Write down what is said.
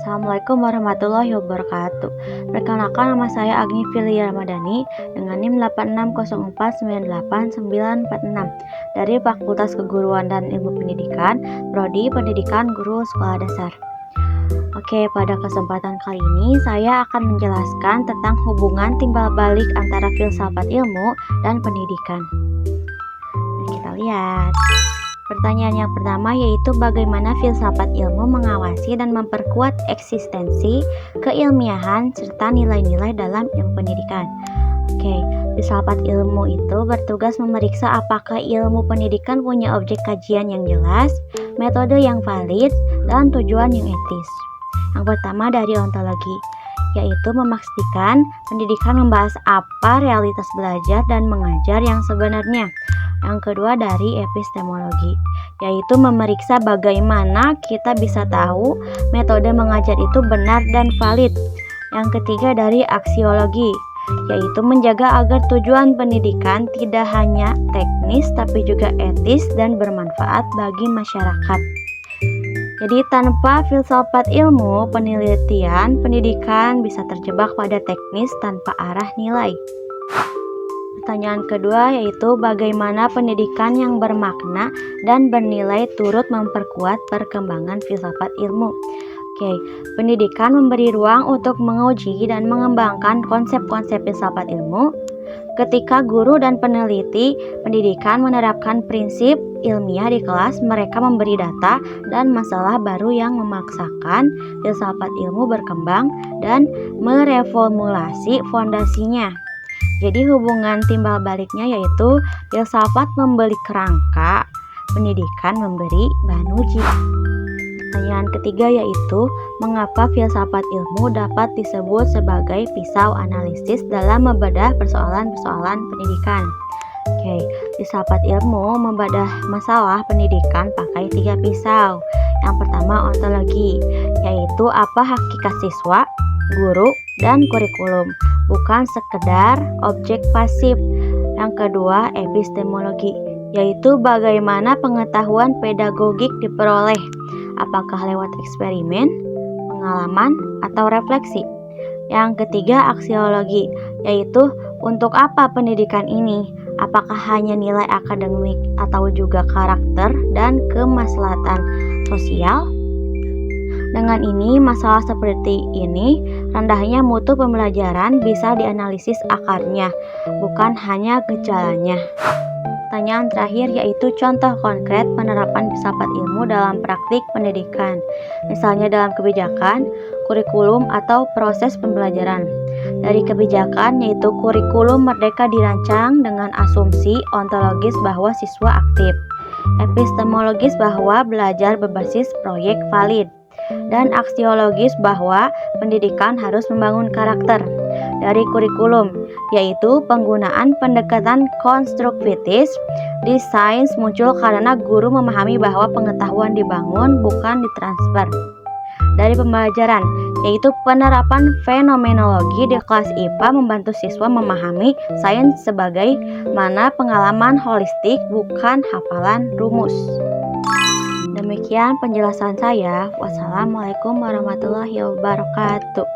Assalamualaikum warahmatullahi wabarakatuh. Perkenalkan, nama saya Agni Filia Ramadhani dengan NIM 860498946 dari Fakultas Keguruan dan Ilmu Pendidikan, Prodi Pendidikan Guru Sekolah Dasar. Oke, pada kesempatan kali ini saya akan menjelaskan tentang hubungan timbal balik antara filsafat ilmu dan pendidikan. Kita lihat. Pertanyaan yang pertama yaitu bagaimana filsafat ilmu mengawasi dan memperkuat eksistensi, keilmiahan, serta nilai-nilai dalam ilmu pendidikan. Oke, filsafat ilmu itu bertugas memeriksa apakah ilmu pendidikan punya objek kajian yang jelas, metode yang valid, dan tujuan yang etis. Yang pertama dari ontologi, yaitu memastikan pendidikan membahas apa realitas belajar dan mengajar yang sebenarnya. Yang kedua dari epistemologi, yaitu memeriksa bagaimana kita bisa tahu metode mengajar itu benar dan valid. Yang ketiga dari aksiologi, yaitu menjaga agar tujuan pendidikan tidak hanya teknis tapi juga etis dan bermanfaat bagi masyarakat. Jadi tanpa filsafat ilmu, penelitian pendidikan bisa terjebak pada teknis tanpa arah nilai. Pertanyaan kedua yaitu bagaimana pendidikan yang bermakna dan bernilai turut memperkuat perkembangan filsafat ilmu. Oke, pendidikan memberi ruang untuk menguji dan mengembangkan konsep-konsep filsafat ilmu. Ketika guru dan peneliti pendidikan menerapkan prinsip ilmiah di kelas, mereka memberi data dan masalah baru yang memaksakan filsafat ilmu berkembang dan mereformulasi fondasinya. Jadi hubungan timbal baliknya yaitu filsafat memberi kerangka, pendidikan memberi bahan uji. Pertanyaan ketiga yaitu mengapa filsafat ilmu dapat disebut sebagai pisau analisis dalam membedah persoalan-persoalan pendidikan. Oke, filsafat ilmu membedah masalah pendidikan pakai 3 pisau. Yang pertama ontologi, yaitu apa hakikat siswa, guru, dan kurikulum, bukan sekedar objek pasif. Yang kedua epistemologi, yaitu bagaimana pengetahuan pedagogik diperoleh, apakah lewat eksperimen, pengalaman, atau refleksi. Yang ketiga aksiologi, yaitu untuk apa pendidikan ini, apakah hanya nilai akademik atau juga karakter dan kemaslahatan sosial. Dengan ini, masalah seperti ini, rendahnya mutu pembelajaran bisa dianalisis akarnya, bukan hanya gejalanya. Pertanyaan terakhir yaitu contoh konkret penerapan filsafat ilmu dalam praktik pendidikan, misalnya dalam kebijakan, kurikulum, atau proses pembelajaran. Dari kebijakan yaitu kurikulum merdeka dirancang dengan asumsi ontologis bahwa siswa aktif, epistemologis bahwa belajar berbasis proyek valid, dan aksiologis bahwa pendidikan harus membangun karakter. Dari kurikulum, yaitu penggunaan pendekatan konstruktivis di sains muncul karena guru memahami bahwa pengetahuan dibangun bukan ditransfer. Dari pembelajaran, yaitu penerapan fenomenologi di kelas IPA membantu siswa memahami sains sebagai mana pengalaman holistik bukan hafalan rumus. Demikian penjelasan saya. Wassalamualaikum warahmatullahi wabarakatuh.